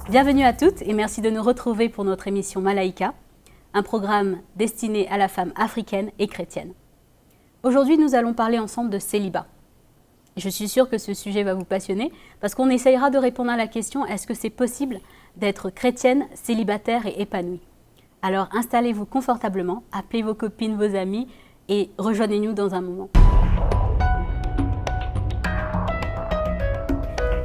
Bienvenue à toutes et merci de nous retrouver pour notre émission Malaïka, un programme destiné à la femme africaine et chrétienne. Aujourd'hui, nous allons parler ensemble de célibat. Je suis sûre que ce sujet va vous passionner parce qu'on essayera de répondre à la question « Est-ce que c'est possible d'être chrétienne, célibataire et épanouie ?» Alors installez-vous confortablement, appelez vos copines, vos amis et rejoignez-nous dans un moment.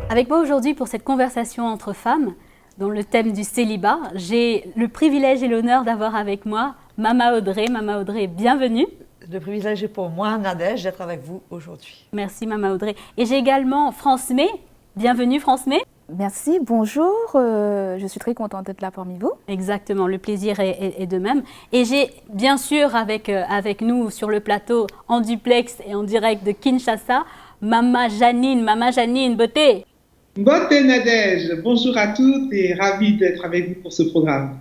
Avec moi aujourd'hui pour cette conversation entre femmes, dans le thème du célibat, j'ai le privilège et l'honneur d'avoir avec moi Mama Audrey. Mama Audrey, bienvenue. Le privilège est pour moi, Nadège, d'être avec vous aujourd'hui. Merci Mama Audrey. Et j'ai également France-Mé. Bienvenue France-Mé. Merci, bonjour. Je suis très contente d'être là parmi vous. Exactement, le plaisir est de même. Et j'ai bien sûr avec nous sur le plateau en duplex et en direct de Kinshasa, Mama Janine, beauté. Beauté Nadège, bonjour à toutes et ravie d'être avec vous pour ce programme.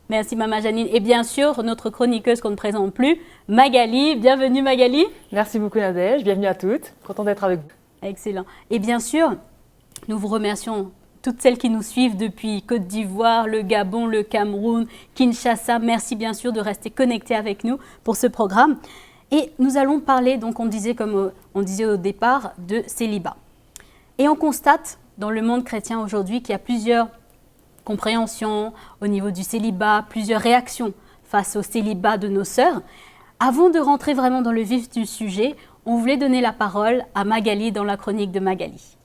Merci Mama Janine. Et bien sûr, notre chroniqueuse qu'on ne présente plus, Magali. Bienvenue Magali. Merci beaucoup Nadège, bienvenue à toutes. Content d'être avec vous. Excellent. Et bien sûr, nous vous remercions toutes celles qui nous suivent depuis Côte d'Ivoire, le Gabon, le Cameroun, Kinshasa. Merci bien sûr de rester connectés avec nous pour ce programme. Et nous allons parler, donc on disait comme on disait au départ, de célibat. Et on constate dans le monde chrétien aujourd'hui qu'il y a plusieurs compréhensions au niveau du célibat, plusieurs réactions face au célibat de nos sœurs. Avant de rentrer vraiment dans le vif du sujet, on voulait donner la parole à Magali dans la chronique de Magali.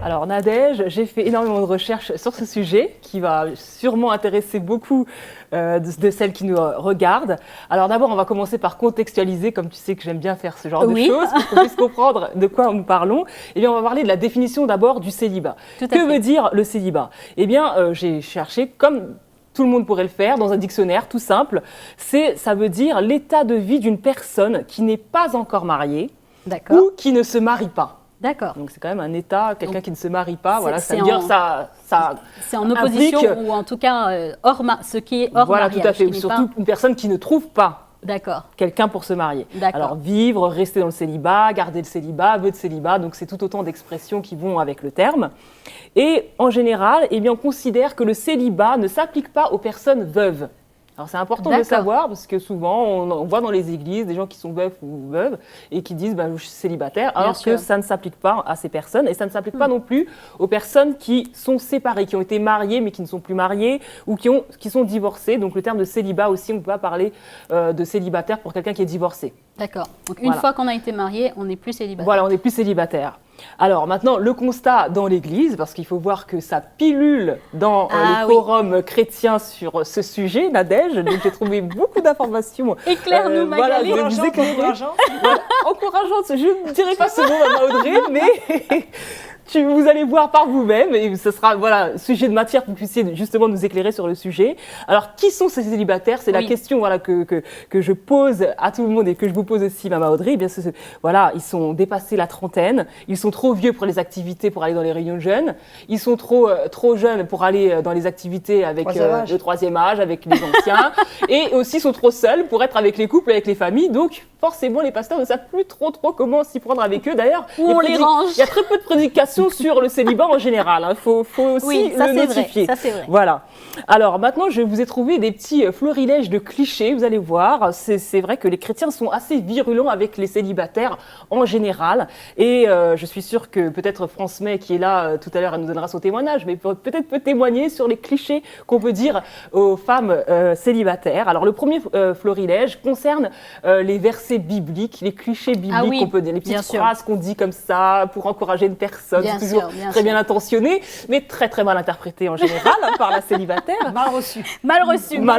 Alors Nadège, j'ai fait énormément de recherches sur ce sujet qui va sûrement intéresser beaucoup de celles qui nous regardent. Alors d'abord, on va commencer par contextualiser, comme tu sais que j'aime bien faire ce genre de choses, pour qu'on puisse comprendre de quoi nous parlons. Eh bien, on va parler de la définition d'abord du célibat. Que veut dire le célibat ? Eh bien, j'ai cherché, comme tout le monde pourrait le faire, dans un dictionnaire tout simple. Ça veut dire l'état de vie d'une personne qui n'est pas encore mariée ou qui ne se marie pas. D'accord. Donc c'est quand même un état, quelqu'un qui ne se marie pas, voilà, ça veut dire ça c'est en opposition ou en tout cas ce qui est hors voilà, mariage. Voilà, tout à fait. Surtout une personne qui ne trouve pas quelqu'un pour se marier. Alors vivre, rester dans le célibat, garder le célibat, vœu de célibat, donc c'est tout autant d'expressions qui vont avec le terme. Et en général, eh bien, on considère que le célibat ne s'applique pas aux personnes veuves. Alors c'est important de le savoir parce que souvent on voit dans les églises des gens qui sont veufs ou veuves et qui disent je suis célibataire alors que ça ne s'applique pas à ces personnes et ça ne s'applique pas non plus aux personnes qui sont séparées, qui ont été mariées mais qui ne sont plus mariées ou qui sont divorcées. Donc le terme de célibat aussi, on ne peut pas parler de célibataire pour quelqu'un qui est divorcé. D'accord. Donc une fois qu'on a été marié, on n'est plus célibataire. Voilà, on n'est plus célibataire. Alors maintenant, le constat dans l'Église, parce qu'il faut voir que ça pilule dans les forums chrétiens sur ce sujet, Nadège, donc j'ai trouvé beaucoup d'informations. Éclaire-nous, Magali. Encourageante, je ne dirais pas ce mot, Mama Audrey, mais vous allez voir par vous-même et ce sera sujet de matière pour que vous puissiez justement nous éclairer sur le sujet. Alors, qui sont ces célibataires ? C'est la question que je pose à tout le monde et que je vous pose aussi, Mama Audrey. Eh bien, ils sont dépassés la trentaine, ils sont trop vieux pour les activités, pour aller dans les réunions de jeunes, ils sont trop jeunes pour aller dans les activités avec le troisième âge, avec les anciens, et aussi sont trop seuls pour être avec les couples, avec les familles. Donc, forcément, les pasteurs ne savent plus trop comment s'y prendre avec eux. D'ailleurs, on les range. Il y a très peu de prédications sur le célibat en général. Il faut aussi le notifier. Ça, c'est vrai. Voilà. Alors maintenant, je vous ai trouvé des petits florilèges de clichés. Vous allez voir, c'est vrai que les chrétiens sont assez virulents avec les célibataires en général. Et je suis sûre que peut-être France-Mé, qui est là tout à l'heure, elle nous donnera son témoignage, mais peut-être peut témoigner sur les clichés qu'on peut dire aux femmes célibataires. Alors le premier florilège concerne les versets bibliques, les clichés bibliques qu'on peut dire, les petites phrases qu'on dit comme ça pour encourager une personne. Bien toujours sûr, très bien intentionné, mais très très mal interprété en général par la célibataire. Mal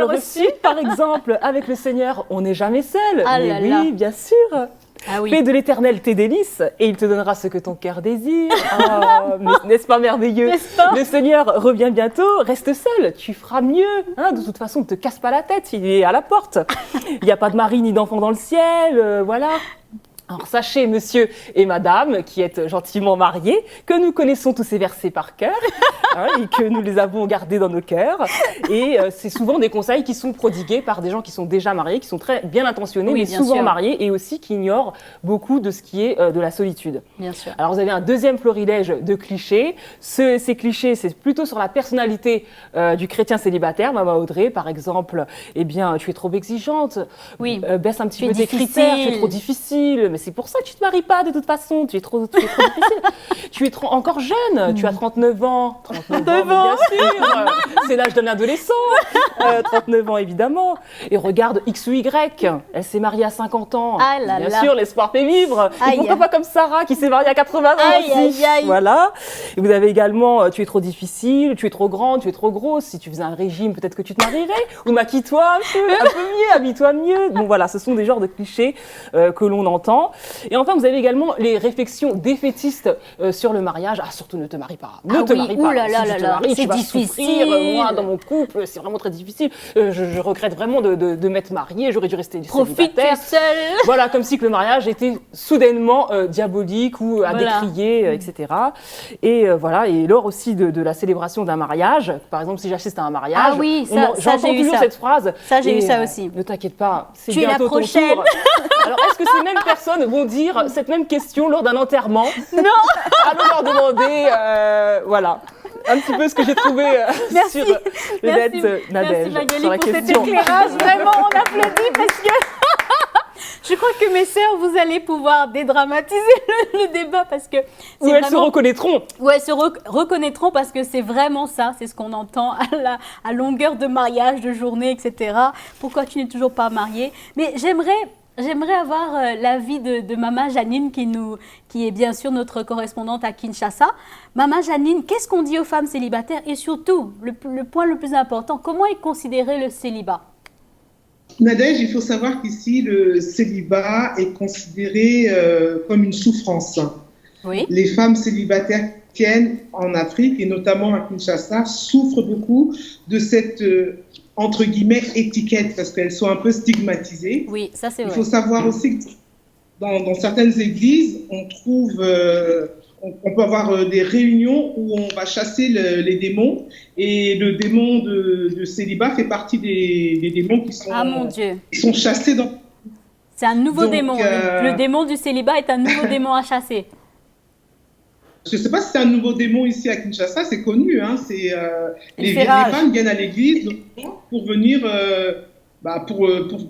reçu. Par exemple, avec le Seigneur, on n'est jamais seul. Oui, bien sûr. Fais de l'Éternel tes délices et il te donnera ce que ton cœur désire. N'est-ce pas merveilleux ? Le Seigneur revient bientôt, reste seul, tu feras mieux. De toute façon, ne te casse pas la tête, il est à la porte. Il n'y a pas de mari ni d'enfant dans le ciel, voilà. Alors sachez, monsieur et madame, qui êtes gentiment mariés, que nous connaissons tous ces versets par cœur et que nous les avons gardés dans nos cœurs. Et c'est souvent des conseils qui sont prodigués par des gens qui sont déjà mariés, qui sont très bien intentionnés, mais bien souvent sûr. mariés et aussi qui ignorent beaucoup de ce qui est de la solitude. Bien sûr. Alors vous avez un deuxième florilège de clichés. Ces clichés, c'est plutôt sur la personnalité du chrétien célibataire. Maman Audrey, par exemple, eh bien, tu es trop exigeante, baisse un petit peu tes critères, tu es trop difficile. Mais c'est pour ça que tu ne te maries pas de toute façon, tu es trop difficile. Tu es encore jeune, tu as 39 ans. 39 ans, bien sûr. C'est l'âge d'un adolescent. 39 ans, évidemment. Et regarde X ou Y, elle s'est mariée à 50 ans. Ah là bien là. sûr, l'espoir fait vivre. Aïe. Et pourquoi pas comme Sarah qui s'est mariée à 80 ans Aïe, aussi. aïe, aïe. Voilà. Et vous avez également, tu es trop difficile, tu es trop grande, tu es trop grosse. Si tu faisais un régime, peut-être que tu te marierais. Ou maquille-toi un peu mieux, habille-toi mieux. Bon voilà, ce sont des genres de clichés que l'on entend. Et enfin, vous avez également les réflexions défaitistes sur le mariage. Ah, surtout ne te marie pas. Ne te marie pas. Là, si tu te maries, tu vas souffrir. Moi, dans mon couple, c'est vraiment très difficile. Je regrette vraiment de m'être mariée. J'aurais dû rester célibataire. Seul. Voilà, comme si que le mariage était soudainement diabolique ou à décrier, etc. Et voilà, et lors aussi de la célébration d'un mariage, par exemple, si j'assiste à un mariage, j'entends toujours cette phrase. Ça, j'ai eu ça aussi. Ne t'inquiète pas, c'est tu es la bientôt ton prochaine. tour. Alors, est-ce que ces mêmes personnes vont dire cette même question lors d'un enterrement? Non. Allons leur demander, voilà, un petit peu ce que j'ai trouvé sur le net Nadège. Merci sur la pour question. cet éclairage. Vraiment, on applaudit parce que je crois que mes sœurs, vous allez pouvoir dédramatiser le débat parce que Ou elles se reconnaîtront. Ou elles se reconnaîtront parce que c'est vraiment ça, c'est ce qu'on entend à longueur de mariage, de journée, etc. Pourquoi tu n'es toujours pas mariée? Mais j'aimerais avoir l'avis de Maman Janine qui est bien sûr notre correspondante à Kinshasa. Maman Janine, qu'est-ce qu'on dit aux femmes célibataires et surtout, le point le plus important, comment est considéré le célibat? Nadège, il faut savoir qu'ici, le célibat est considéré comme une souffrance. Oui. Les femmes célibataires chrétiennes en Afrique, et notamment à Kinshasa, souffrent beaucoup de cette, entre guillemets, étiquette, parce qu'elles sont un peu stigmatisées. Oui, ça c'est vrai. Il faut savoir aussi que dans certaines églises, on trouve... on peut avoir des réunions où on va chasser les démons, et le démon de célibat fait partie des démons qui sont, mon Dieu. Qui sont chassés dans... C'est un nouveau démon. Le démon du célibat est un nouveau démon à chasser. Je ne sais pas si c'est un nouveau démon ici à Kinshasa, c'est connu. Hein, les femmes viennent à l'église pour venir... pour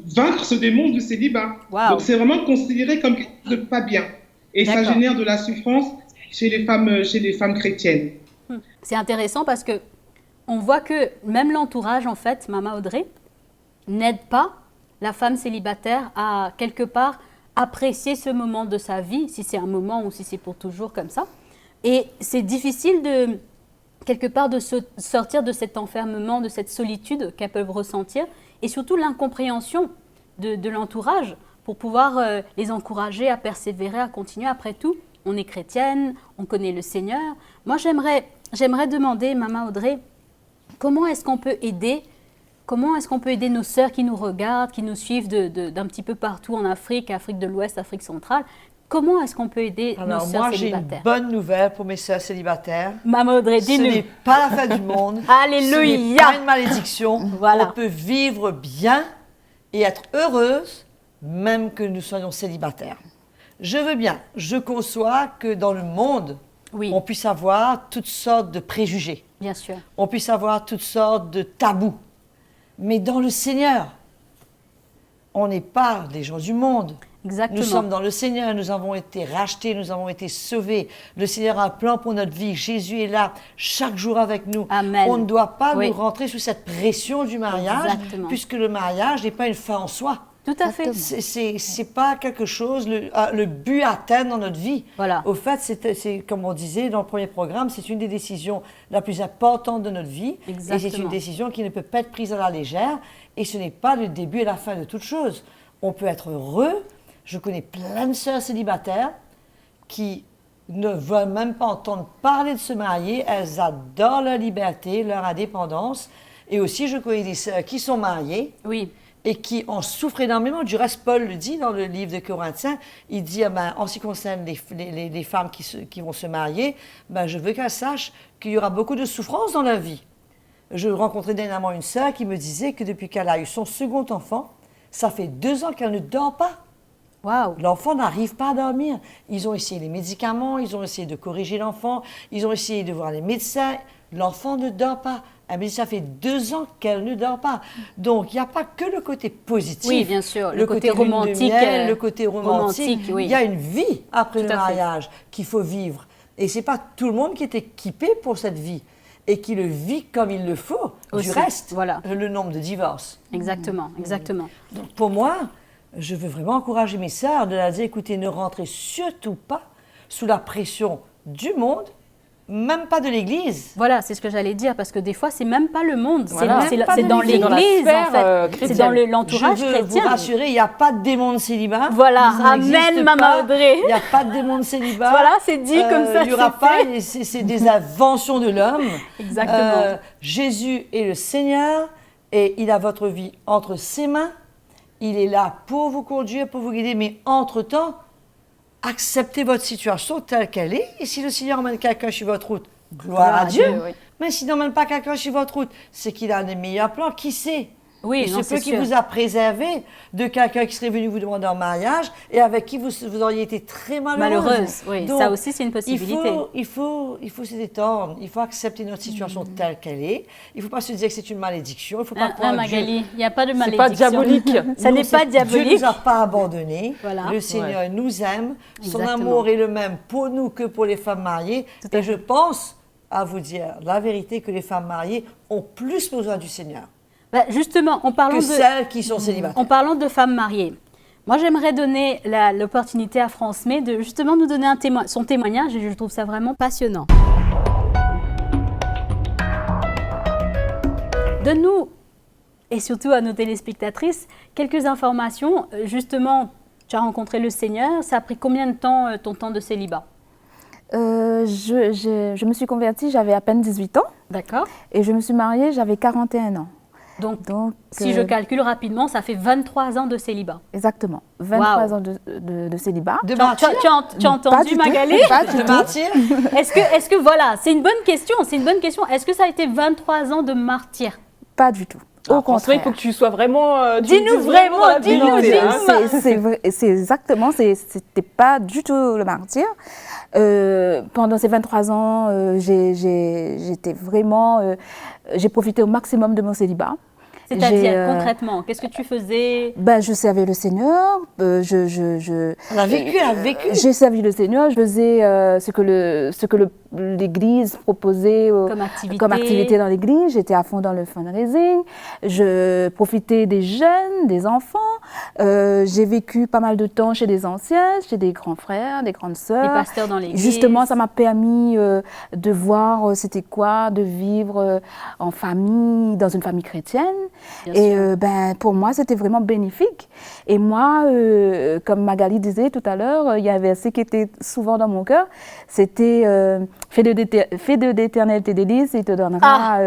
vaincre ce démon du célibat. Wow. Donc c'est vraiment considéré comme quelque chose de pas bien. Et ça génère de la souffrance chez les femmes chrétiennes. C'est intéressant parce que on voit que même l'entourage, en fait, Maman Audrey, n'aide pas la femme célibataire à quelque part apprécier ce moment de sa vie, si c'est un moment ou si c'est pour toujours comme ça. Et c'est difficile quelque part de sortir de cet enfermement, de cette solitude qu'elles peuvent ressentir, et surtout l'incompréhension de l'entourage pour pouvoir les encourager à persévérer, à continuer. Après tout, on est chrétienne, on connaît le Seigneur. Moi, j'aimerais demander, Maman Audrey, comment est-ce qu'on peut aider nos sœurs qui nous regardent, qui nous suivent d'un petit peu partout en Afrique, Afrique de l'Ouest, Afrique centrale? Comment est-ce qu'on peut aider nos sœurs célibataires? Moi, j'ai une bonne nouvelle pour mes sœurs célibataires. Maman Audrey, dis-nous. Ce n'est pas la fin du monde. Alléluia. Ce n'est pas une malédiction. Voilà. On peut vivre bien et être heureuse, même que nous soyons célibataires. Je veux bien, je conçois que dans le monde, on puisse avoir toutes sortes de préjugés. Bien sûr. On puisse avoir toutes sortes de tabous. Mais dans le Seigneur, on n'est pas des gens du monde. Exactement. Nous sommes dans le Seigneur, nous avons été rachetés, nous avons été sauvés. Le Seigneur a un plan pour notre vie. Jésus est là chaque jour avec nous. Amen. On ne doit pas nous rentrer sous cette pression du mariage, puisque le mariage n'est pas une fin en soi. Tout à fait. C'est pas quelque chose, le but à atteindre dans notre vie. Voilà. Au fait, c'est comme on disait dans le premier programme, c'est une des décisions la plus importante de notre vie. Exactement. Et c'est une décision qui ne peut pas être prise à la légère. Et ce n'est pas le début et la fin de toute chose. On peut être heureux. Je connais plein de sœurs célibataires qui ne veulent même pas entendre parler de se marier. Elles adorent leur liberté, leur indépendance. Et aussi, je connais des sœurs qui sont mariées. Oui. et qui en souffrent énormément. Du reste, Paul le dit dans le livre de Corinthiens, il dit, en ce qui concerne les femmes qui vont se marier, je veux qu'elles sachent qu'il y aura beaucoup de souffrances dans la vie. Je rencontrais dernièrement une sœur qui me disait que depuis qu'elle a eu son second enfant, ça fait 2 ans qu'elle ne dort pas. Wow. L'enfant n'arrive pas à dormir. Ils ont essayé les médicaments, ils ont essayé de corriger l'enfant, ils ont essayé de voir les médecins. L'enfant ne dort pas. Elle me dit, ça fait 2 ans qu'elle ne dort pas. Donc, il n'y a pas que le côté positif. Oui, bien sûr. Le côté romantique. Le côté romantique. Oui. Il y a une vie après le mariage qu'il faut vivre. Et ce n'est pas tout le monde qui est équipé pour cette vie et qui le vit comme il le faut. Aussi. Du reste, voilà. Le nombre de divorces. Exactement, exactement. Donc, pour moi, je veux vraiment encourager mes sœurs de leur dire, écoutez, ne rentrez surtout pas sous la pression du monde, même pas de l'Église. Voilà, c'est ce que j'allais dire, parce que des fois, c'est même pas le monde, voilà. c'est dans l'Église, en fait. C'est dans l'entourage chrétien. Je veux vous rassurer, il n'y a pas de démon de célibat. Voilà, amen, Maman Audrey. Il n'y a pas de démon de célibat. Voilà, c'est dit comme ça. Il n'y aura pas, c'est des inventions de l'homme. Exactement. Jésus est le Seigneur et il a votre vie entre ses mains. Il est là pour vous conduire, pour vous guider, mais entre-temps, acceptez votre situation telle qu'elle est. Et si le Seigneur emmène quelqu'un sur votre route, gloire à Dieu. Oui. Mais s'il n'emmène pas quelqu'un sur votre route, c'est qu'il a des meilleurs plans. Qui sait? Oui, il se peut qu'il vous a préservé de quelqu'un qui serait venu vous demander en mariage et avec qui vous auriez été très malheureuse. Oui. Donc, ça aussi, c'est une possibilité. Il faut se détendre. Il faut accepter notre situation telle qu'elle est. Il ne faut pas se dire que c'est une malédiction. Il ne faut pas croire Magali, il n'y a pas de malédiction. C'est pas diabolique. Ça n'est pas diabolique. Dieu ne nous a pas abandonnés. Voilà. Le Seigneur nous aime. Son Exactement. amour est le même pour nous que pour les femmes mariées. Et je pense, à vous dire la vérité, que les femmes mariées ont plus besoin du Seigneur. Justement, en parlant celles qui sont célibataires. En parlant de femmes mariées, moi j'aimerais donner l'opportunité à France May de justement nous donner son témoignage et je trouve ça vraiment passionnant. Donne-nous, et surtout à nos téléspectatrices, quelques informations. Justement, tu as rencontré le Seigneur, ça a pris combien de temps ton temps de célibat? Je me suis convertie, j'avais à peine 18 ans. D'accord. Et je me suis mariée, j'avais 41 ans. Donc si je calcule rapidement, ça fait 23 ans de célibat. Exactement, 23 ans de célibat. Tu as entendu, Magali? De martyr. Est-ce que voilà, c'est une bonne question, Est-ce que ça a été 23 ans de martyr? Pas du tout. Au contraire. Il faut que tu sois vraiment... dis-nous vraiment, dis-nous. C'est exactement, c'était pas du tout le martyr. Pendant ces 23 ans, j'étais vraiment... j'ai profité au maximum de mon célibat. C'est-à-dire, concrètement, qu'est-ce que tu faisais? Je servais le Seigneur. Elle a vécu. J'ai servi le Seigneur. Je faisais ce que l'Église proposait comme activité dans l'Église. J'étais à fond dans le fundraising. Je profitais des jeunes, des enfants. J'ai vécu pas mal de temps chez des anciens, chez des grands frères, des grandes sœurs. Les pasteurs dans l'Église. Justement, ça m'a permis de voir c'était quoi de vivre en famille, dans une famille chrétienne. Et pour moi, c'était vraiment bénéfique. Et moi, comme Magali disait tout à l'heure, il y avait ce qui était souvent dans mon cœur, c'était fais de l'éternel tes délices et il te donnera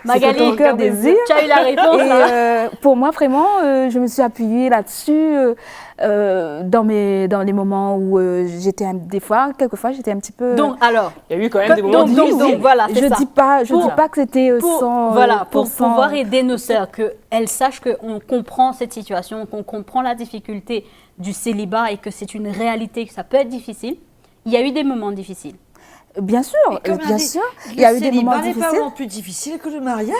Magali, ce que ton cœur désire. Tu as eu la réponse. Et pour moi, vraiment, je me suis appuyée là-dessus dans les moments où quelquefois, j'étais un petit peu... Donc, alors, il y a eu quand même des moments difficiles. Donc, voilà, je dis pas que c'était sans... pour pouvoir aider nos sœurs, qu'elles sachent qu'on comprend cette situation, qu'on comprend la difficulté du célibat et que c'est une réalité, que ça peut être difficile. Il y a eu des moments difficiles. Bien sûr, bien sûr. Il y a eu des moments difficiles. Le célibat n'est pas plus difficile que le mariage.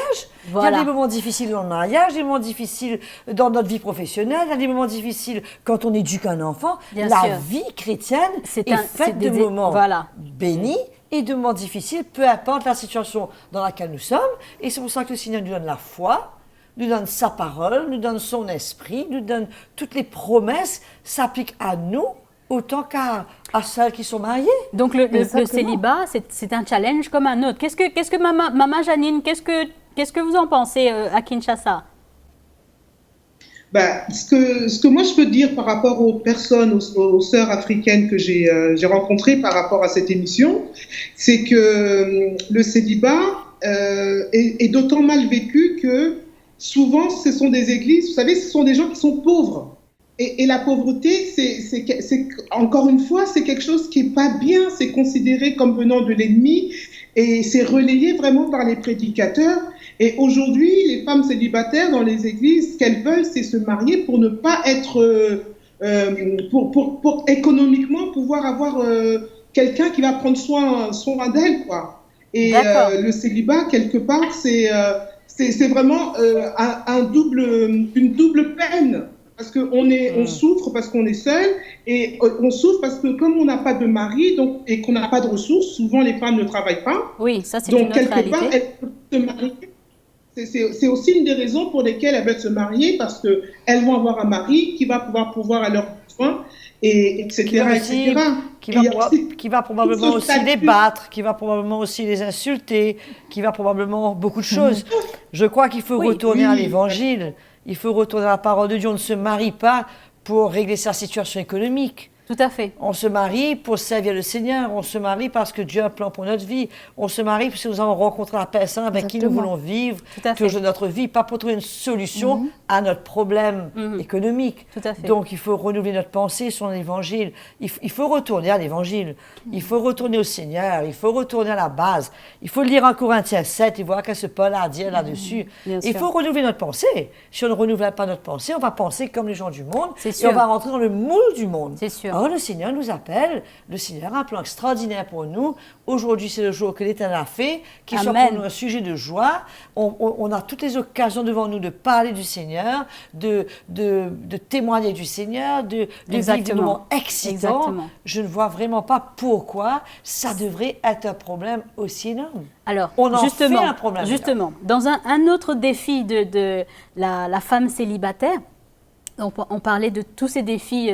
Voilà. Il y a des moments difficiles dans le mariage, des moments difficiles dans notre vie professionnelle, il y a des moments difficiles quand on éduque un enfant. Bien la sûr. vie chrétienne est faite de moments bénis et de moments difficiles, peu importe la situation dans laquelle nous sommes. Et c'est pour ça que le Seigneur nous donne la foi, nous donne sa parole, nous donne son esprit, nous donne toutes les promesses, s'appliquent à nous autant qu'à celles qui sont mariées. Donc le célibat, c'est un challenge comme un autre. Qu'est-ce que maman Janine, qu'est-ce que vous en pensez à Kinshasa? Ce que moi je peux dire par rapport aux personnes, aux sœurs africaines que j'ai rencontrées par rapport à cette émission, c'est que le célibat est d'autant mal vécu que souvent, ce sont des églises, vous savez, ce sont des gens qui sont pauvres. Et la pauvreté, encore une fois, c'est quelque chose qui n'est pas bien, c'est considéré comme venant de l'ennemi et c'est relayé vraiment par les prédicateurs. Et aujourd'hui, les femmes célibataires dans les églises, ce qu'elles veulent, c'est se marier pour ne pas être, pour économiquement pouvoir avoir quelqu'un qui va prendre soin d'elles, quoi. Et le célibat, quelque part, c'est vraiment une double peine. Parce qu'on souffre parce qu'on est seul et on souffre parce que comme on n'a pas de mari et qu'on n'a pas de ressources, souvent les femmes ne travaillent pas. Oui, ça c'est une autre réalité. Donc quelque part, elles peuvent se marier. C'est aussi une des raisons pour lesquelles elles veulent se marier parce qu'elles vont avoir un mari qui va pouvoir pourvoir à leurs besoins, etc. Qui va probablement aussi les battre, qui va probablement aussi les insulter, qui va probablement beaucoup de choses. Je crois qu'il faut retourner à l'Évangile. Il faut retourner à la parole de Dieu. On ne se marie pas pour régler sa situation économique. Tout à fait. On se marie pour servir le Seigneur. On se marie parce que Dieu a un plan pour notre vie. On se marie parce que nous avons rencontré la personne avec qui nous voulons vivre toujours notre vie, pas pour trouver une solution à notre problème économique. Tout à fait. Donc il faut renouveler notre pensée sur l'Évangile. Il faut retourner à l'Évangile. Il faut retourner au Seigneur. Il faut retourner à la base. Il faut lire en Corinthiens 7 et voir qu'est-ce que Paul a à dire là-dessus. Il faut renouveler notre pensée. Si on ne renouvelle pas notre pensée, on va penser comme les gens du monde et on va rentrer dans le moule du monde. C'est sûr. Oh, le Seigneur nous appelle, le Seigneur a un plan extraordinaire pour nous. Aujourd'hui, c'est le jour que l'Éternel a fait, qu'il soit pour nous un sujet de joie. On a toutes les occasions devant nous de parler du Seigneur, de témoigner du Seigneur, de vivre des moments excitants. Je ne vois vraiment pas pourquoi ça devrait être un problème aussi énorme. Alors, on en fait un problème. Justement, dans un autre défi de la femme célibataire, on parlait de tous ces défis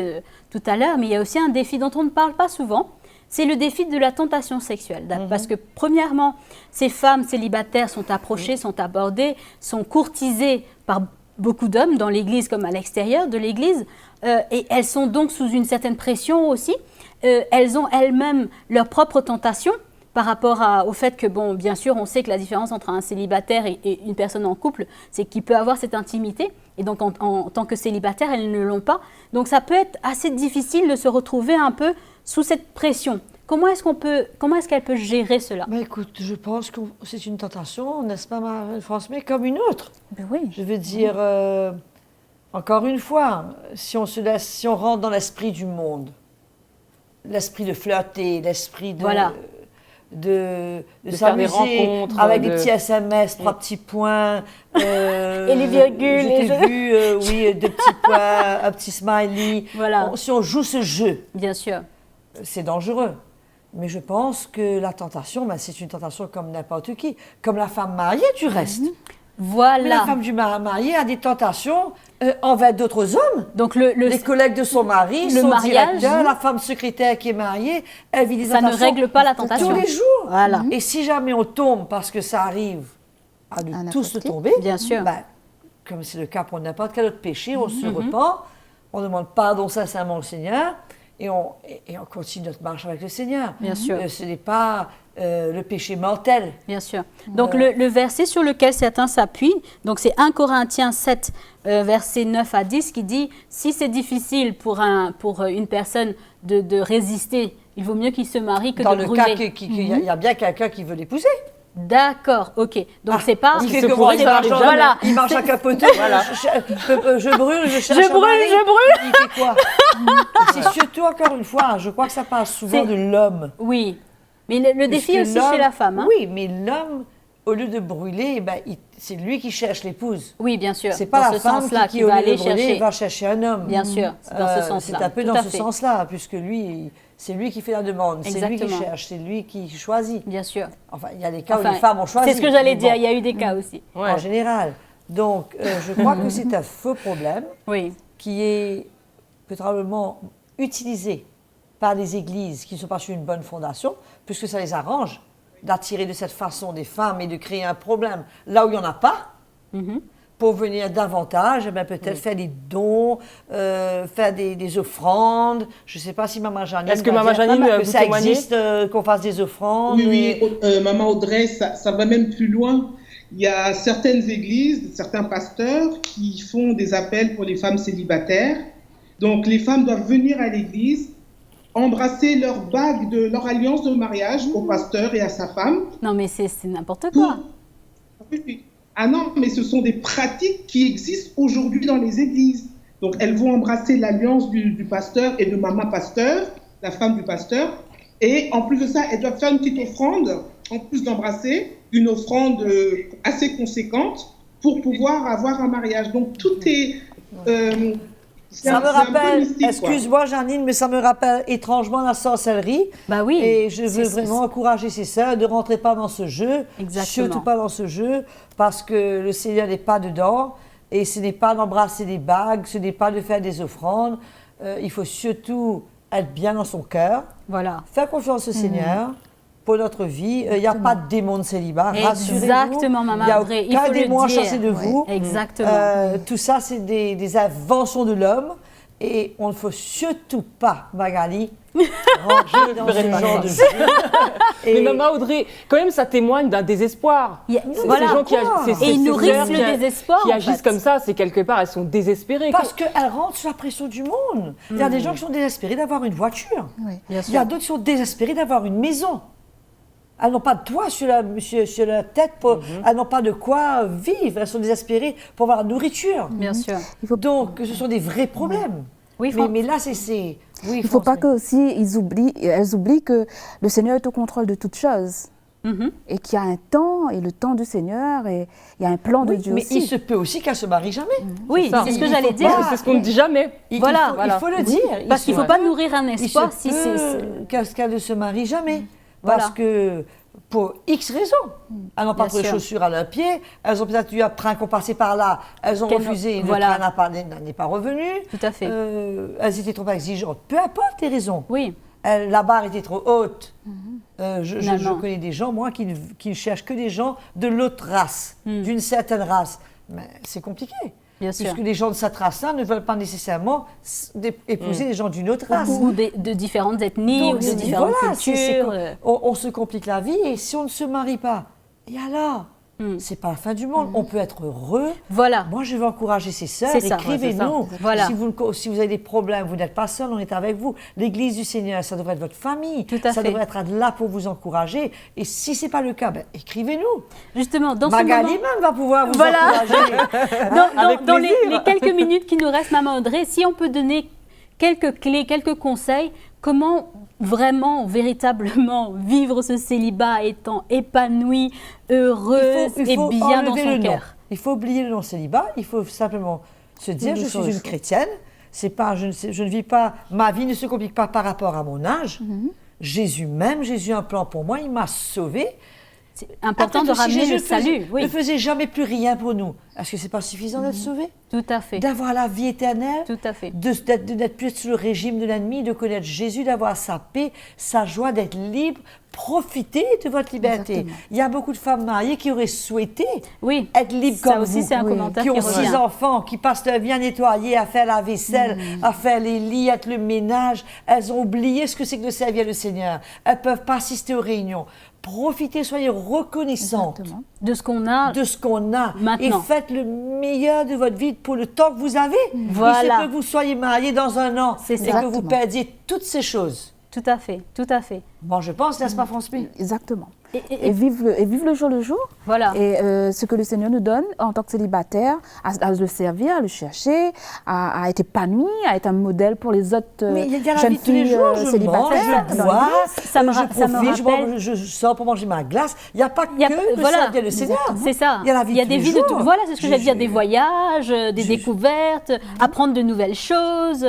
tout à l'heure, mais il y a aussi un défi dont on ne parle pas souvent, c'est le défi de la tentation sexuelle. Parce que premièrement, ces femmes célibataires sont approchées, sont abordées, sont courtisées par beaucoup d'hommes dans l'Église comme à l'extérieur de l'Église, et elles sont donc sous une certaine pression aussi. Elles ont elles-mêmes leurs propres tentations par rapport au fait que, bon, bien sûr, on sait que la différence entre un célibataire et une personne en couple, c'est qu'il peut avoir cette intimité. Et donc, en tant que célibataire, elles ne l'ont pas. Donc, ça peut être assez difficile de se retrouver un peu sous cette pression. Comment est-ce qu'elle peut gérer cela? Écoute, je pense que c'est une tentation, n'est-ce pas, France, mais comme une autre. Oui. Je veux dire, encore une fois, si on rentre dans l'esprit du monde, l'esprit de flirter, l'esprit de... Voilà. De s'amuser avec des petits SMS, 3 petits points. Et les virgules. J'ai vu, oui, 2 petits points, un petit smiley. Voilà. Si on joue ce jeu, bien sûr, c'est dangereux. Mais je pense que la tentation, c'est une tentation comme n'importe qui. Comme la femme mariée, du reste. Voilà. Mais la femme du marié a des tentations envers d'autres hommes. Donc les collègues de son mari, son directeur, la femme secrétaire qui est mariée, elle vit des tentations. Ça ne règle pas la tentation. Tous les jours. Voilà. Et si jamais on tombe, parce que ça arrive à nous tous de tomber, bien sûr. Comme c'est le cas pour n'importe quel autre péché, on se repent, on demande pardon sincèrement au Seigneur et on continue notre marche avec le Seigneur. Bien sûr. Ce n'est pas le péché mortel. Bien sûr. Donc le verset sur lequel certains s'appuient, donc c'est 1 Corinthiens 7, versets 9 à 10, qui dit « Si c'est difficile pour une personne de résister, il vaut mieux qu'il se marie que de brûler. » Dans le cas qu'il y a bien quelqu'un qui veut l'épouser. D'accord, ok. Donc c'est pas... Il fait comment il marche, voilà. Il marche à capoter. Voilà. Je brûle, je cherche je brûle. Il fait quoi? C'est surtout, encore une fois, je crois que ça parle souvent de l'homme. Oui, mais le défi aussi chez la femme. Hein? Oui, mais l'homme, au lieu de brûler, c'est lui qui cherche l'épouse. Oui, bien sûr. C'est pas la femme qui va aller chercher. Va chercher un homme. Bien sûr, c'est dans ce sens-là. C'est un peu dans ce sens-là, puisque lui, c'est lui qui fait la demande, c'est lui qui cherche, c'est lui qui choisit. Bien sûr. Enfin, il y a des cas où les femmes ont choisi. C'est ce que j'allais dire, il y a eu des cas aussi. Ouais. En général. Donc, je crois que c'est un faux problème qui est probablement utilisé par les églises qui ne sont pas sur une bonne fondation, puisque ça les arrange d'attirer de cette façon des femmes et de créer un problème là où il n'y en a pas, pour venir davantage, peut-être faire des dons, faire des offrandes. Je ne sais pas si Maman Janine... Est-ce que Maman Janine que ça existe, qu'on fasse des offrandes? Oui, Maman Audrey, ça va même plus loin. il y a certaines églises, certains pasteurs qui font des appels pour les femmes célibataires. Donc, les femmes doivent venir à l'église, embrasser leur bague, leur alliance de mariage au pasteur et à sa femme. Non, mais c'est n'importe quoi. Ah non, mais ce sont des pratiques qui existent aujourd'hui dans les églises. Donc, elles vont embrasser l'alliance du pasteur et de maman pasteur, la femme du pasteur. Et en plus de ça, elles doivent faire une petite offrande, en plus d'embrasser, une offrande assez conséquente pour pouvoir avoir un mariage. Donc, tout est... ça me rappelle, excuse-moi Janine, mais ça me rappelle étrangement la sorcellerie. Bah oui. Et je veux vraiment encourager ces sœurs, ne rentrez pas dans ce jeu. Exactement. Surtout pas dans ce jeu, parce que le Seigneur n'est pas dedans. Et ce n'est pas d'embrasser des bagues, ce n'est pas de faire des offrandes. Il faut surtout être bien dans son cœur. Voilà. Faire confiance au Seigneur pour notre vie. Il n'y a pas de démon de célibat, rassurez-vous. Exactement, Maman Audrey. Il n'y a aucun démon à chasser de vous. Exactement. Tout ça, c'est des inventions de l'homme. Et on ne faut surtout pas, Magali, rentrer dans ce genre de jeu. Mais Maman Audrey, quand même, ça témoigne d'un désespoir. Voilà. Ces gens qui et ils nourrissent le désespoir. Qui agissent comme ça, c'est quelque part, elles sont désespérées. Parce qu'elles rentrent sous la pression du monde. Il y a des gens qui sont désespérés d'avoir une voiture. Oui, il y a d'autres qui sont désespérés d'avoir une maison. Elles n'ont pas de toit sur la tête, elles n'ont pas de quoi vivre. Elles sont désespérées pour avoir la nourriture. Bien sûr. Donc, ce sont des vrais problèmes. Oui, mais là, c'est... Oui, il ne faut pas qu'elles oublient que le Seigneur est au contrôle de toutes choses. Et qu'il y a un temps, et le temps du Seigneur, et il y a un plan de Dieu mais aussi. Mais il se peut aussi qu'elle ne se marie jamais. Oui, c'est ce que j'allais dire. C'est ce qu'on ne dit jamais. Il faut le dire. Parce qu'il ne faut pas nourrir un espoir si qu'elle ne se marie jamais. Parce que, pour X raisons, elles n'ont pas de chaussures à leurs pieds, elles ont peut-être eu un train qu'on passait par là, elles ont refusé, le train n'est pas revenu. Tout à fait. Elles étaient trop exigeantes. Peu importe les raisons. Oui. La barre était trop haute. Je connais des gens, moi, qui ne cherchent que des gens de l'autre race, d'une certaine race. Mais c'est compliqué. Puisque les gens de cette race-là ne veulent pas nécessairement épouser des gens d'une autre race. Ou de différentes ethnies, ou de différentes cultures. On se complique la vie, et si on ne se marie pas, et alors c'est pas la fin du monde. On peut être heureux. Voilà. Moi, je veux encourager ces sœurs. Écrivez-nous. Voilà. Si vous avez des problèmes, vous n'êtes pas seul, on est avec vous. L'Église du Seigneur, ça devrait être votre famille. Ça devrait être là pour vous encourager. Et si c'est pas le cas, écrivez-nous. Justement, dans Magali ce moment... même va pouvoir vous encourager. Dans les quelques minutes qui nous restent, Maman Audrey, si on peut donner quelques clés, quelques conseils, comment vraiment, véritablement vivre ce célibat étant épanoui, heureuse et bien dans son cœur. Il faut oublier le nom célibat, il faut simplement se dire je suis une chrétienne, c'est pas, je ne vis pas, ma vie ne se complique pas par rapport à mon âge. Jésus m'aime, Jésus a un plan pour moi, il m'a sauvée. C'est important de ramener le salut. Ne faisait jamais plus rien pour nous. Est-ce que c'est pas suffisant d'être sauvé? Tout à fait. D'avoir la vie éternelle. Tout à fait. De n'être plus sous le régime de l'ennemi, de connaître Jésus, d'avoir sa paix, sa joie, d'être libre. Profitez de votre liberté. Exactement. Il y a beaucoup de femmes mariées qui auraient souhaité être libres comme vous. Ça aussi, c'est un commentaire qui ont 6 enfants, qui passent leur vie à nettoyer, à faire la vaisselle, à faire les lits, à être le ménage. Elles ont oublié ce que c'est que de servir le Seigneur. Elles ne peuvent pas assister aux réunions. Profitez, soyez reconnaissantes de ce qu'on a. Maintenant. Et faites le meilleur de votre vie pour le temps que vous avez. Voilà. Il se peut que vous soyez mariés dans un an et que vous perdiez toutes ces choses. Tout à fait, tout à fait. Bon, je pense, n'est-ce pas, François? Exactement. Et vivre le jour le jour. Voilà. Et ce que le Seigneur nous donne en tant que célibataire, à le servir, à le chercher, à être épanoui, à être un modèle pour les autres jeunes filles célibataires. Je sors pour manger ma glace. Il n'y a pas que le servir le Seigneur. C'est ça. Il y a des vies de tout. Voilà, c'est ce que j'allais dire. Des voyages, des découvertes, apprendre de nouvelles choses.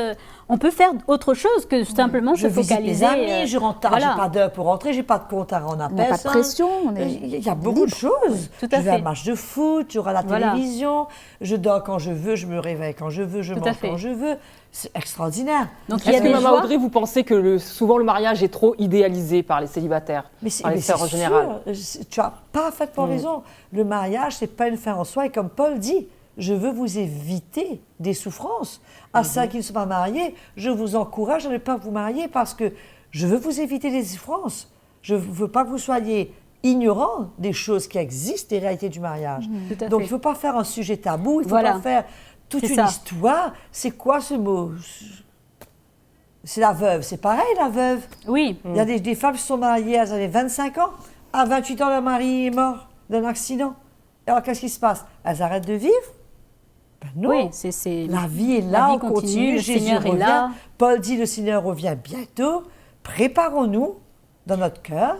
On peut faire autre chose que simplement se focaliser. Je visite mes amis, je rentre tard, j'ai pas d'heure pour rentrer, j'ai pas de compte à rendre à personne. On n'a pas de pression. Il y a beaucoup de choses. Tout à fait. Je vais à un match de foot, j'aurai la télévision, je dors quand je veux, je me réveille quand je veux, je mange quand je veux. C'est extraordinaire. Donc, est-ce que, Maman Audrey, vous pensez que souvent le mariage est trop idéalisé par les célibataires, par les sœurs en général? Tu as parfaitement raison. Le mariage, c'est pas une fin en soi. Et comme Paul dit, je veux vous éviter des souffrances. À ceux qui ne sont pas mariés, je vous encourage à ne pas vous marier parce que je veux vous éviter des souffrances. Je ne veux pas que vous soyez ignorants des choses qui existent, des réalités du mariage. Donc, il ne faut pas faire un sujet tabou, il ne faut pas faire toute une histoire. C'est quoi ce mot? C'est la veuve. C'est pareil, la veuve. Oui. Il y a des femmes qui se sont mariées, elles avaient 25 ans. À 28 ans, leur mari est mort d'un accident. Alors, qu'est-ce qui se passe? Elles arrêtent de vivre? Ben non. Oui, la vie est là, on continue, le Jésus Seigneur revient. est là. Paul dit, le Seigneur revient bientôt. Préparons-nous dans notre cœur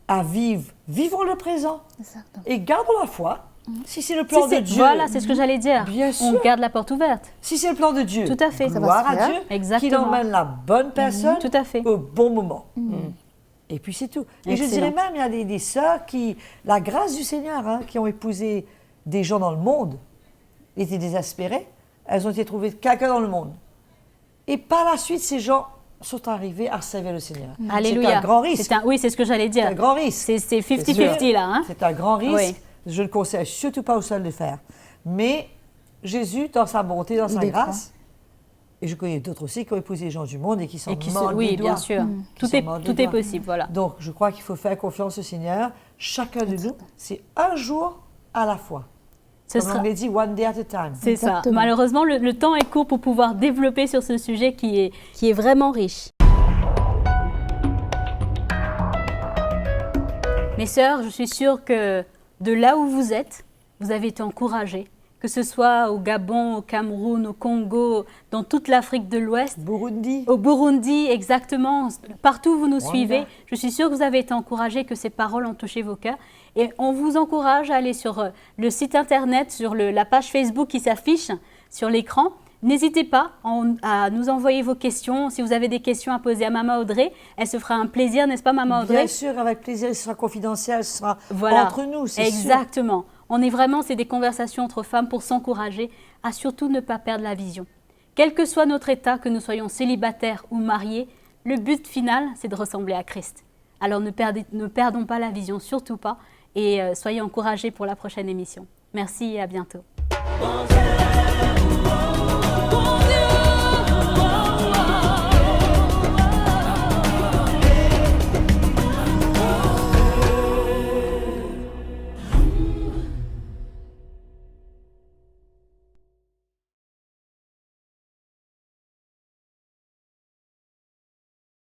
à vivre. Vivons le présent. Exactement. Et gardons la foi. Si c'est le plan de Dieu. Voilà, c'est ce que j'allais dire. Bien sûr. On garde la porte ouverte. Si c'est le plan de Dieu. Tout à fait. Gloire à Dieu. Exactement. Qu'il emmène la bonne personne Tout à fait. au bon moment. Et puis c'est tout. Et je dirais même, il y a des sœurs qui, la grâce du Seigneur, qui ont épousé des gens dans le monde, étaient désespérées. Elles ont été trouvées quelqu'un dans le monde. Et par la suite, ces gens sont arrivés à servir le Seigneur. Alléluia. C'est un grand risque. Oui, c'est ce que j'allais dire. C'est un grand risque. C'est 50-50 là. C'est un grand risque. Oui. Je ne conseille surtout pas aux seuls de le faire. Mais Jésus, dans sa bonté, dans sa grâce, et je connais d'autres aussi qui ont épousé les gens du monde et qui sont morts oui, bien sûr. Tout est possible, voilà. Donc, je crois qu'il faut faire confiance au Seigneur. Chacun de nous, c'est un jour à la fois. Comme on l'a dit, one day at a time. C'est ça. Malheureusement, le temps est court pour pouvoir développer sur ce sujet qui est vraiment riche. Mes sœurs, je suis sûre que de là où vous êtes, vous avez été encouragées, que ce soit au Gabon, au Cameroun, au Congo, dans toute l'Afrique de l'Ouest. Burundi. Au Burundi, exactement. Partout où vous nous suivez, je suis sûre que vous avez été encouragés, que ces paroles ont touché vos cœurs. Et on vous encourage à aller sur le site internet, sur la page Facebook qui s'affiche sur l'écran. N'hésitez pas à nous envoyer vos questions. Si vous avez des questions à poser à Maman Audrey, elle se fera un plaisir, n'est-ce pas, Maman Audrey? Bien sûr, avec plaisir, ce sera confidentiel, ce sera entre nous, c'est sûr. Exactement. On est vraiment, c'est des conversations entre femmes pour s'encourager à surtout ne pas perdre la vision. Quel que soit notre état, que nous soyons célibataires ou mariés, le but final, c'est de ressembler à Christ. Alors ne perdons pas la vision, surtout pas, et soyez encouragés pour la prochaine émission. Merci et à bientôt. Bon Dieu,